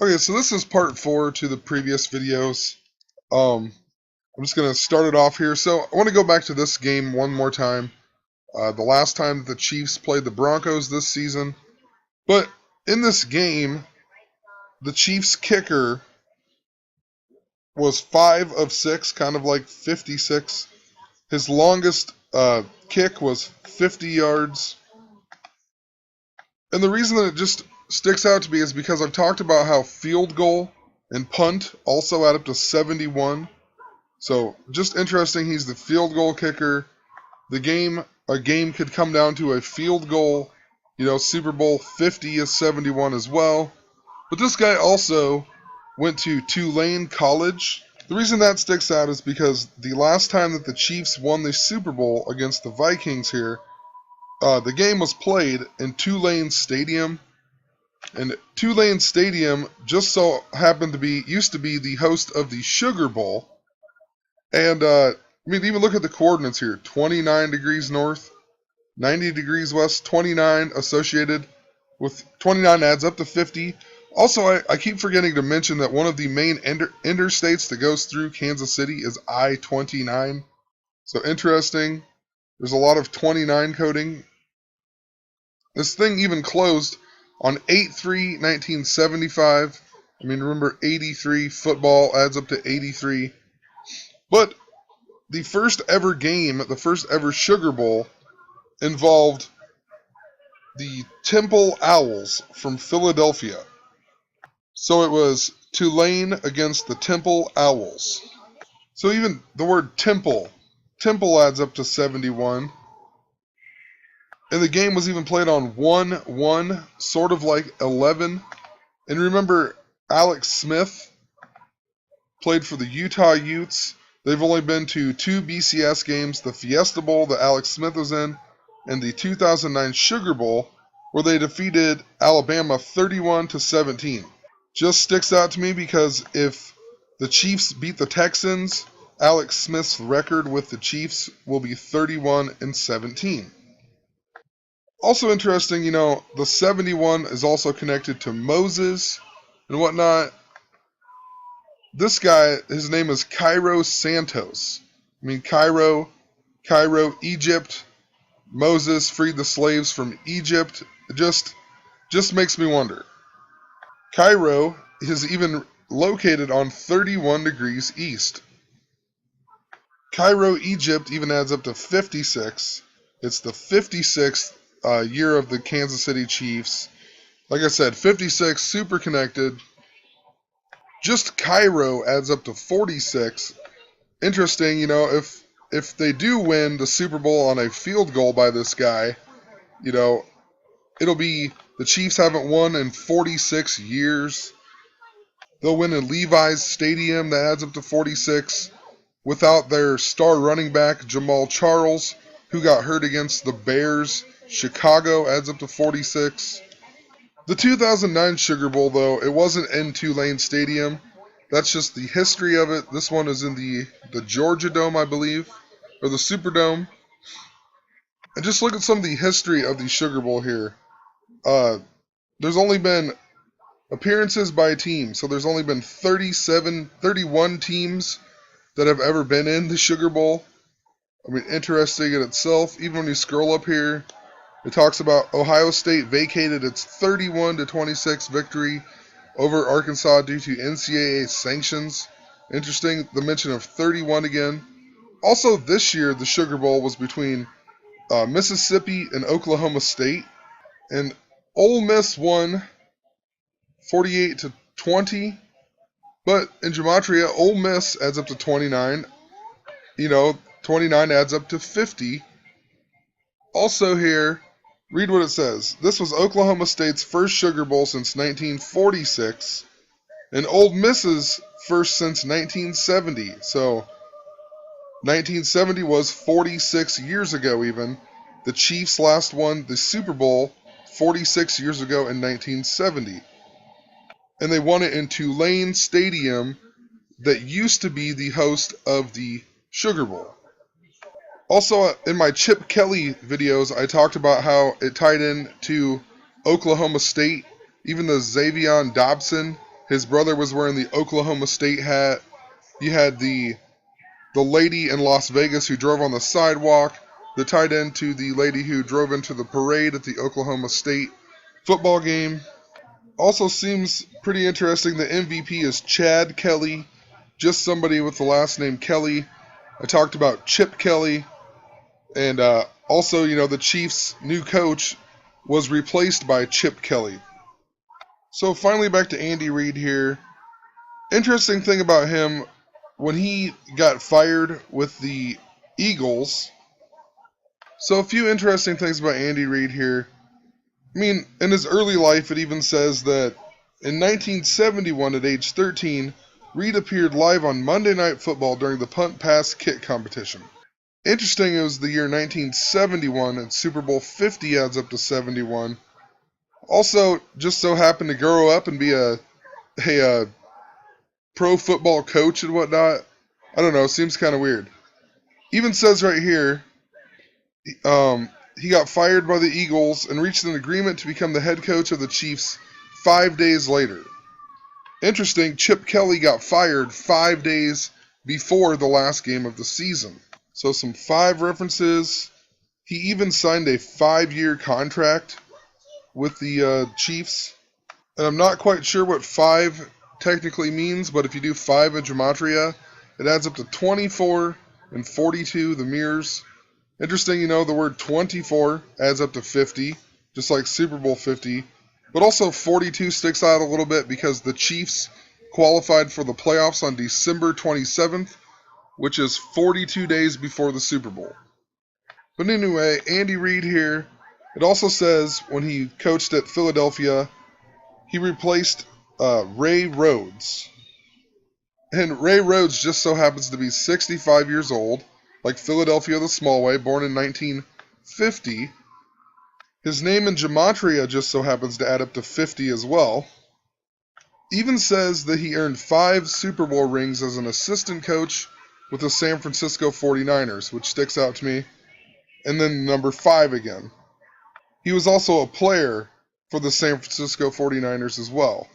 Okay, so this is part 4 to the previous videos. I'm just going to start it off here. So I want to go back to this game one more time. The last time the Chiefs played the Broncos this season. But in this game, the Chiefs kicker was 5 of 6, kind of like 56. His longest kick was 50 yards. And the reason that it just sticks out to me is because I've talked about how field goal and punt also add up to 71. So just interesting, he's the field goal kicker. A game could come down to a field goal. Super Bowl 50 is 71 as well. But this guy also went to Tulane College. The reason that sticks out is because the last time that the Chiefs won the Super Bowl against the Vikings here, the game was played in Tulane Stadium. And Tulane Stadium just so happened to used to be the host of the Sugar Bowl. And, even look at the coordinates here. 29 degrees north, 90 degrees west, 29 associated with 29 adds up to 50. Also, I keep forgetting to mention that one of the main interstates that goes through Kansas City is I-29. So interesting. There's a lot of 29 coding. This thing even closed on 8/3/1975. Remember 83, football adds up to 83. But the first ever game, the first ever Sugar Bowl, involved the Temple Owls from Philadelphia. So it was Tulane against the Temple Owls. So even the word temple adds up to 71. And the game was even played on 1-1, sort of like 11. And remember, Alex Smith played for the Utah Utes. They've only been to 2 BCS games, the Fiesta Bowl that Alex Smith was in, and the 2009 Sugar Bowl, where they defeated Alabama 31-17. Just sticks out to me because if the Chiefs beat the Texans, Alex Smith's record with the Chiefs will be 31-17. Also interesting, the 71 is also connected to Moses and whatnot. This guy, his name is Cairo Santos. Cairo, Egypt. Moses freed the slaves from Egypt. It just makes me wonder. Cairo is even located on 31 degrees east. Cairo, Egypt even adds up to 56. It's the 56th year of the Kansas City Chiefs. Like I said, 56, super connected. Just Cairo adds up to 46. Interesting, if they do win the Super Bowl on a field goal by this guy, it'll be the Chiefs haven't won in 46 years. They'll win in Levi's Stadium, that adds up to 46, without their star running back, Jamal Charles, who got hurt against the Bears. Chicago adds up to 46. The 2009 Sugar Bowl, though, it wasn't in Tulane Stadium. That's just the history of it. This one is in the Georgia Dome, I believe, or the Superdome. And just look at some of the history of the Sugar Bowl here. There's only been appearances by team, so there's only been 31 teams that have ever been in the Sugar Bowl. Interesting in itself. Even when you scroll up here, it talks about Ohio State vacated its 31-26 victory over Arkansas due to NCAA sanctions. Interesting, the mention of 31 again. Also, this year, the Sugar Bowl was between Mississippi and Oklahoma State. And Ole Miss won 48-20. But in Gematria, Ole Miss adds up to 29. 29 adds up to 50. Also here, read what it says. This was Oklahoma State's first Sugar Bowl since 1946, and Ole Miss's first since 1970. So, 1970 was 46 years ago even. The Chiefs last won the Super Bowl 46 years ago in 1970. And they won it in Tulane Stadium that used to be the host of the Sugar Bowl. Also, in my Chip Kelly videos, I talked about how it tied in to Oklahoma State. Even the Xavier Dobson His brother was wearing the Oklahoma State hat. You had the lady in Las Vegas who drove on the sidewalk, the tight end to the lady who drove into the parade at the Oklahoma State football game. Also seems pretty interesting. The MVP is Chad Kelly, just somebody with the last name Kelly. I talked about Chip Kelly, and also, the Chiefs' new coach was replaced by Chip Kelly. So finally back to Andy Reid here. Interesting thing about him, when he got fired with the Eagles. So a few interesting things about Andy Reid here. I mean, in his early life, it even says that in 1971, at age 13, Reid appeared live on Monday Night Football during the punt pass kick competition. Interesting, it was the year 1971, and Super Bowl 50 adds up to 71. Also, just so happened to grow up and be a pro football coach and whatnot. I don't know, seems kind of weird. Even says right here, he got fired by the Eagles and reached an agreement to become the head coach of the Chiefs 5 days later. Interesting, Chip Kelly got fired 5 days before the last game of the season. So some 5 references. He even signed a 5-year contract with the Chiefs. And I'm not quite sure what 5 technically means, but if you do 5 in gematria, it adds up to 24 and 42, the mirrors. Interesting, the word 24 adds up to 50, just like Super Bowl 50. But also 42 sticks out a little bit because the Chiefs qualified for the playoffs on December 27th, which is 42 days before the Super Bowl. But anyway, Andy Reid here. It also says when he coached at Philadelphia, he replaced Ray Rhodes. And Ray Rhodes just so happens to be 65 years old, like Philadelphia the Smallway, born in 1950. His name in gematria just so happens to add up to 50 as well. Even says that he earned 5 Super Bowl rings as an assistant coach with the San Francisco 49ers, which sticks out to me. And then number 5 again. He was also a player for the San Francisco 49ers as well.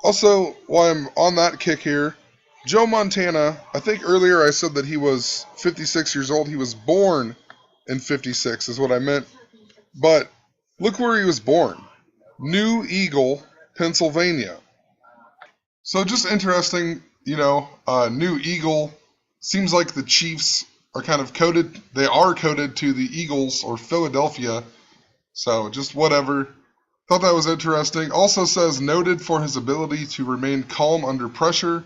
Also, while I'm on that kick here, Joe Montana, I think earlier I said that he was 56 years old. He was born in 56 is what I meant. But look where he was born. New Eagle, Pennsylvania. So just interesting, New Eagle. Seems like the Chiefs are kind of coded. They are coded to the Eagles or Philadelphia. So just whatever. Thought that was interesting. Also says noted for his ability to remain calm under pressure.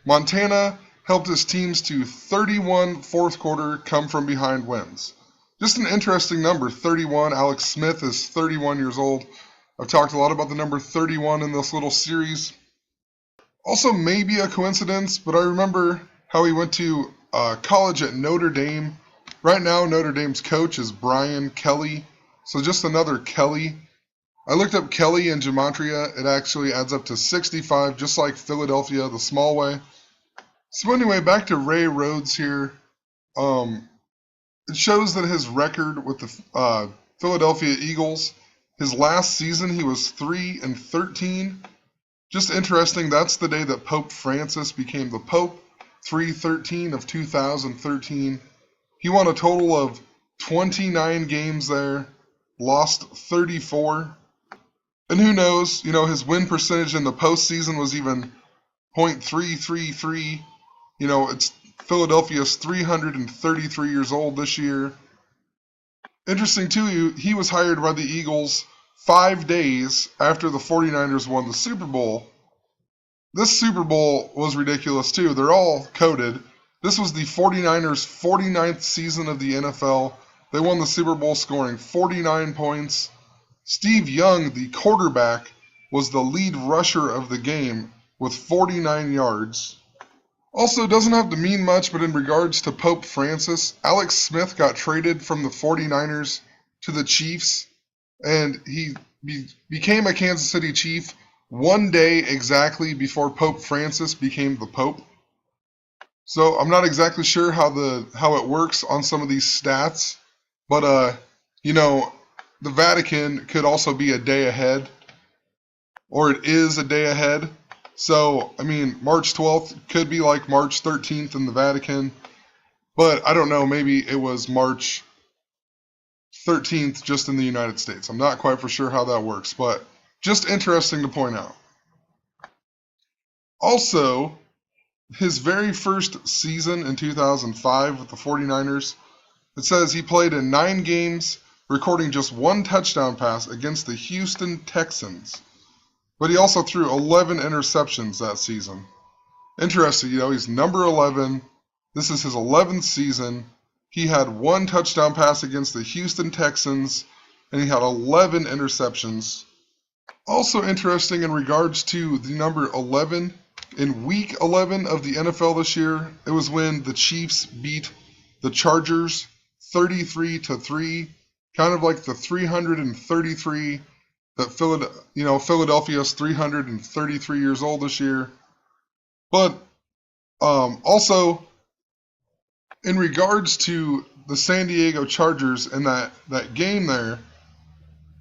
Montana helped his teams to 31 fourth quarter come from behind wins. Just an interesting number, 31. Alex Smith is 31 years old. I've talked a lot about the number 31 in this little series. Also, maybe a coincidence, but I remember how he went to college at Notre Dame. Right now, Notre Dame's coach is Brian Kelly. So just another Kelly. I looked up Kelly in gematria. It actually adds up to 65, just like Philadelphia, the small way. So anyway, back to Ray Rhodes here. It shows that his record with the Philadelphia Eagles, his last season he was 3-13. Just interesting, that's the day that Pope Francis became the Pope, 3/13 of 2013. He won a total of 29 games there, lost 34. And who knows, his win percentage in the postseason was even .333. It's Philadelphia's 333 years old this year. Interesting, too, he was hired by the Eagles 5 days after the 49ers won the Super Bowl. This Super Bowl was ridiculous, too. They're all coded. This was the 49ers' 49th season of the NFL. They won the Super Bowl scoring 49 points. Steve Young, the quarterback, was the lead rusher of the game with 49 yards. Also, doesn't have to mean much, but in regards to Pope Francis, Alex Smith got traded from the 49ers to the Chiefs, and he became a Kansas City Chief 1 day exactly before Pope Francis became the Pope. So I'm not exactly sure how it works on some of these stats, but the Vatican could also be a day ahead, or it is a day ahead. So, I mean, March 12th could be like March 13th in the Vatican, but I don't know, maybe it was March 13th just in the United States. I'm not quite for sure how that works, but just interesting to point out. Also, his very first season in 2005 with the 49ers, it says he played in 9 games, recording just 1 touchdown pass against the Houston Texans. But he also threw 11 interceptions that season. Interesting, he's number 11. This is his 11th season. He had 1 touchdown pass against the Houston Texans, and he had 11 interceptions. Also interesting in regards to the number 11, in Week 11 of the NFL this year, it was when the Chiefs beat the Chargers 33-3, kind of like the 333 that Philadelphia's 333 years old this year. But also, in regards to the San Diego Chargers and that game there,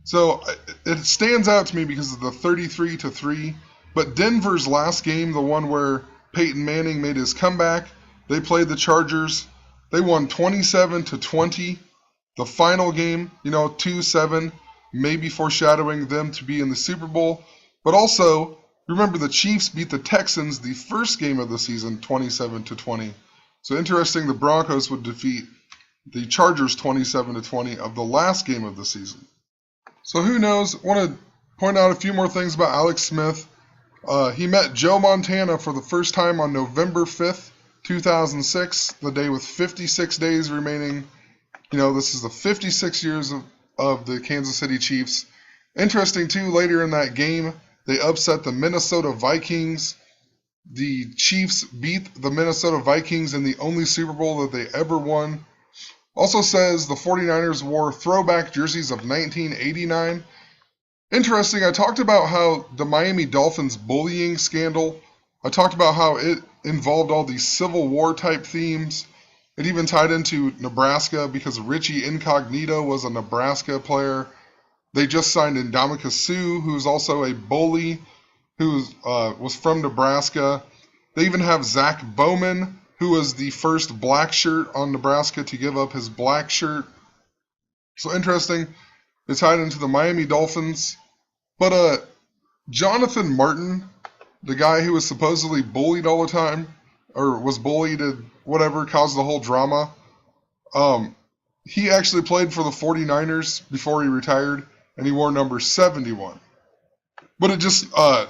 so it stands out to me because of the 33-3. But Denver's last game, the one where Peyton Manning made his comeback, they played the Chargers. They won 27-20. The final game, 2-7, maybe foreshadowing them to be in the Super Bowl. But also, remember the Chiefs beat the Texans the first game of the season, 27-20. So interesting, the Broncos would defeat the Chargers 27-20 of the last game of the season. So who knows? I want to point out a few more things about Alex Smith. He met Joe Montana for the first time on November 5th, 2006, the day with 56 days remaining. This is the 56 years of the Kansas City Chiefs. Interesting, too, later in that game, they upset the Minnesota Vikings. The Chiefs beat the Minnesota Vikings in the only Super Bowl that they ever won. Also says the 49ers wore throwback jerseys of 1989. Interesting, I talked about how the Miami Dolphins bullying scandal, I talked about how it involved all these Civil War type themes. It even tied into Nebraska because Richie Incognito was a Nebraska player. They just signed Ndamukong Suh, who's also a bully, who was from Nebraska. They even have Zach Bowman, who was the first black shirt on Nebraska to give up his black shirt. So interesting. They tied into the Miami Dolphins. But Jonathan Martin, the guy who was supposedly bullied all the time, or was bullied and whatever, caused the whole drama, he actually played for the 49ers before he retired, and he wore number 71. But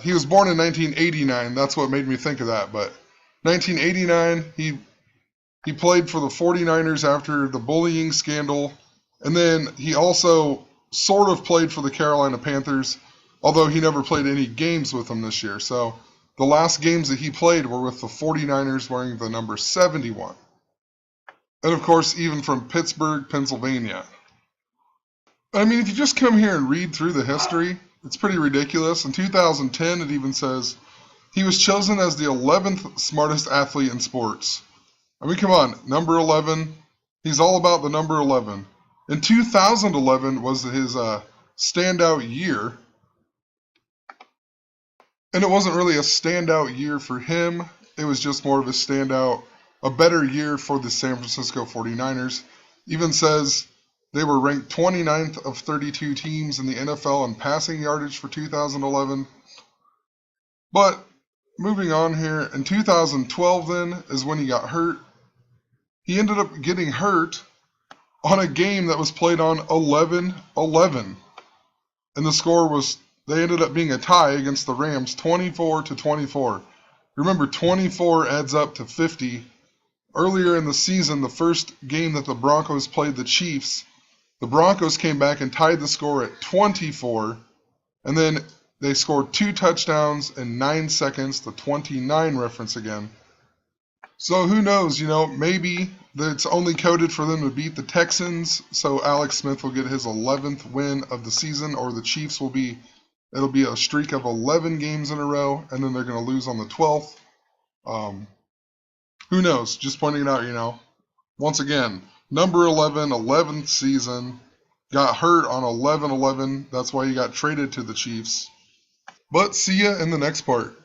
he was born in 1989, that's what made me think of that. But 1989, he played for the 49ers after the bullying scandal, and then he also sort of played for the Carolina Panthers, although he never played any games with them this year. So the last games that he played were with the 49ers wearing the number 71. And of course, even from Pittsburgh, Pennsylvania. I mean, if you just come here and read through the history, it's pretty ridiculous. In 2010, it even says he was chosen as the 11th smartest athlete in sports. I mean, come on, number 11. He's all about the number 11. In 2011 was his standout year. And it wasn't really a standout year for him. It was just more of a better year for the San Francisco 49ers. Even says they were ranked 29th of 32 teams in the NFL in passing yardage for 2011. But moving on here, in 2012 then is when he got hurt. He ended up getting hurt on a game that was played on 11-11. And the score was, they ended up being a tie against the Rams, 24-24. Remember, 24 adds up to 50. Earlier in the season, the first game that the Broncos played the Chiefs, the Broncos came back and tied the score at 24. And then they scored 2 touchdowns in 9 seconds, the 29 reference again. So who knows, maybe it's only coded for them to beat the Texans, so Alex Smith will get his 11th win of the season, or the Chiefs it'll be a streak of 11 games in a row, and then they're going to lose on the 12th. Who knows? Just pointing it out, Once again, number 11, 11th season, got hurt on 11-11. That's why he got traded to the Chiefs. But see ya in the next part.